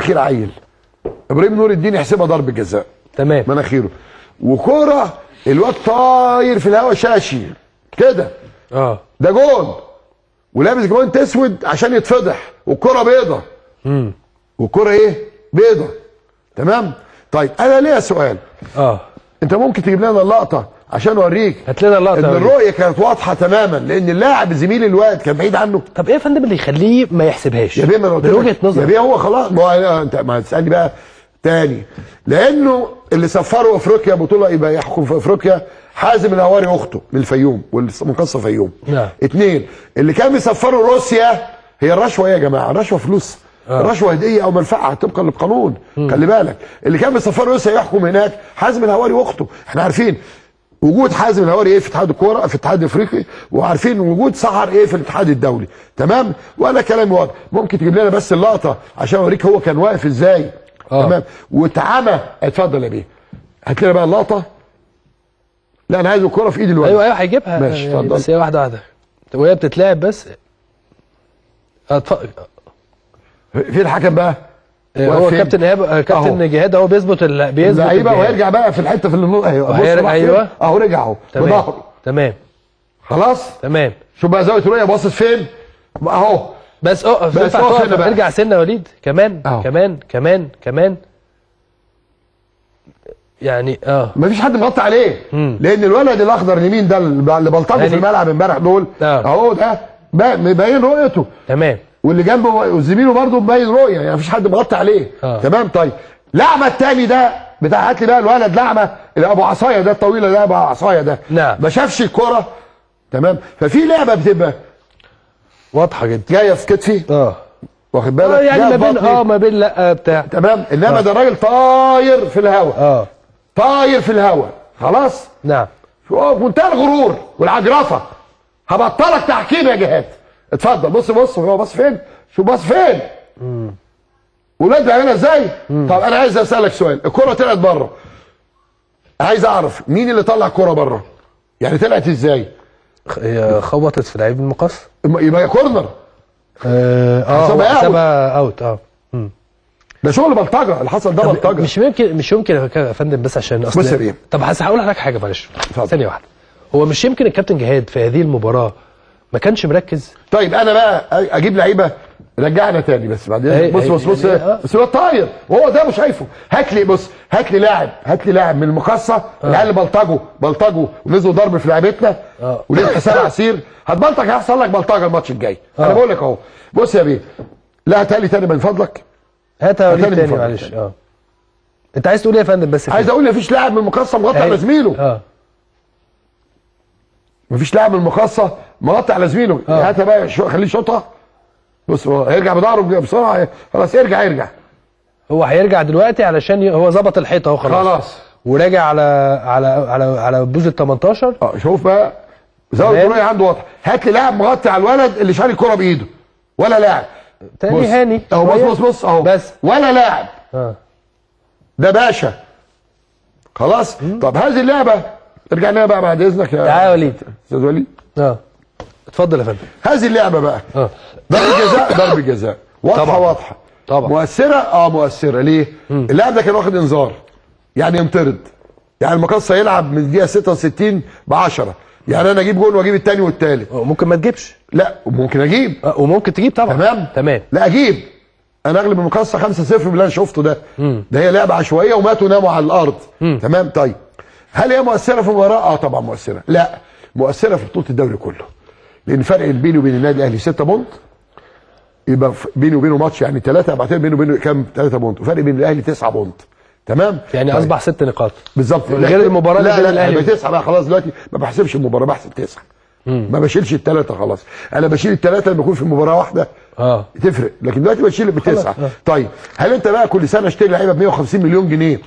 مناخير عيل، ابراهيم نور الدين يحسبها ضربه جزاء. تمام. مناخيره. وكوره الواد طاير في الهواء شاشي كده. ده جول. ولابس جوانت اسود عشان يتفضح، والكوره بيضه. والكوره ايه؟ بيضه. تمام؟ طيب انا ليا سؤال. انت ممكن تجيب لنا اللقطه عشان اوريك؟ هات لنا اللقطه. ان الرؤيه كانت واضحه تماما، لان اللاعب زميل الواد كان بعيد عنه. طب ايه يا فندم اللي يخليه ما يحسبهاش؟ يا بيه ما انا قلت من وجهه نظر. يا بيه هو خلاص، ما انت ما تسالني بقى تاني. لانه اللي سفروا افريقيا بطوله يبقى يحكم في افريقيا حازم الهواري اخته من الفيوم والمقصه فيوم. نعم. 2 اللي كان بيسفروا روسيا، هي الرشوه ايه يا جماعه؟ الرشوه فلوس. الرشوه هديه او منفعه طبقا للقانون. خلي بالك اللي كان بيسفروا روسيا يحكم هناك حازم الهواري واخته. احنا عارفين وجود حازم الهواري ايه في اتحاد الكوره في الاتحاد الافريقي، وعارفين وجود سحر ايه في الاتحاد الدولي. تمام؟ وانا كلامي واضح. ممكن تجيب لنا بس اللقطه عشان اوريك هو كان واقف ازاي. تمام؟ واتعمى. اتفضل يا بيه. هات لنا بقى اللقطه. لا انا عايز الكوره في ايدي الولد. ايوه هيجيبها. ماشي اتفضل. بس هي واحده واحده وهي بتتلعب بس. في الحكم بقى. هو كابتن ايهاب، كابتن جهاد اهو بيظبط اللعيبه وهيرجع بقى في الحته في النص. ايوه اهو رجع اهو بظهره. تمام خلاص. تمام. شوف بقى زاويه الرؤيه باصت فين اهو. بس اقف ارجع سنه يا وليد. كمان أوه. كمان يعني مفيش حد مغطي عليه. لان الولد الاخضر اليمين ده اللي بلطجوا في الملعب امبارح دول اهو ده مبين رؤيته. تمام. واللي جنبه وزميله برضه مبين رؤيه، يعني مفيش حد مغطي عليه. تمام. طيب لعمه الثاني ده بتاع، هات لي بقى الولد لعمه اللي ابو عصايه ده الطويله ده ابو عصايه ده. نعم. ما شافش الكره. تمام. ففي لعبه بتبقى واضحه جدا جايه في كتفي. واخد بالك؟ يعني ما بين لا بتاع. تمام. انما ده راجل طاير في الهواء. طاير في الهواء. خلاص. نعم. منتهى الغرور والعجرفه. هبطلك تحكيم يا جهاد. اتفضل. بص هو باص فين؟ شوف باص فين. ولاد بيعملها ازاي؟ طب انا عايز اسالك سؤال. الكره طلعت بره، عايز اعرف مين اللي طلع الكره بره؟ يعني طلعت ازاي؟ هي خبطت في لعيب المقص، يبقى كورنر. حسبها اوت. ده شغل بلطجه اللي حصل ده. بلطجه مش يمكن يا فندم. بس عشان بص يا بيه. طب هقول لك حاجه معلش ثانيه واحده. هو مش يمكن الكابتن جهاد في هذه المباراه ما كانش مركز؟ طيب انا بقى اجيب لعيبه رجعنا تاني بس بعدين. بص بس هو طاير وهو ده مش شايفه. هات لي لاعب من المقصه العيال اللي بلطجوا ونزلوا ضرب في لعيبتنا وليه حساب عسير. هتبلطج هيحصل لك بلطجه الماتش الجاي. انا بقول لك اهو. بص يا بيه. لا هاتها لي تاني من فضلك. هاتها لي تاني معلش. انت عايز تقول ايه يا فندم؟ بس عايز اقول مفيش لاعب من المقصه مغطي على زميله. مفيش لاعب من المقصه مغطي على زميله. هاتها بقى خليه يشوطها. بص هو هيرجع بظهره بسرعه. خلاص يرجع. هو هيرجع دلوقتي علشان هو ظبط الحيطه اهو. خلاص وراجع على بوز ال 18. شوف بقى زاويه الرؤيه عنده واضحه. هات لي لاعب مغطي على الولد اللي شال الكره بايده. ولا لاعب تاني هاني اهو. بص اهو. بس ولا لاعب. ده باشا. خلاص. طب هذه اللعبه ارجع لنا بقى بعد اذنك يا تعالى يا وليد. استاذ وليد. اتفضل يا فندم. هذه اللعبه بقى ضرب جزاء واضحه طبعا. مؤثره ليه؟ اللاعب ده كان واخد انذار يعني ينطرد. يعني المقصه يلعب من الدقيقه 66 ب10. يعني انا اجيب جول واجيب الثاني والثالث. ممكن ما تجيبش. لا ممكن اجيب. وممكن تجيب طبعا. تمام. لا اجيب. انا اغلب المقصه 5-0 باللي انا شفته ده. ده هي لعبه عشوائيه وماتوا ناموا على الارض. تمام. طيب هل هي مؤثره في المباراه؟ طبعا مؤثره. لا مؤثره في بطوله الدوري كله. لان فرق بيني وبين النادي الاهلي 6 بونت. يبقى بيني وبينه ماتش يعني 3. بعدين بيني وبينه كام؟ 3 بونت. وفرق بين الاهلي 9 بونت. تمام. يعني طيب. اصبح 6 نقاط بالظبط غير المباراه اللي بين الاهلي. 9 بقى خلاص. دلوقتي ما بحسبش المباراه، بحسب 9. ما بشيلش ال3 خلاص. انا بشيل ال3 لما يكون في مباراه واحده تفرق. لكن دلوقتي بشيل ب9. طيب هل انت بقى كل سنه اشتري لعيبه ب 150 مليون جنيه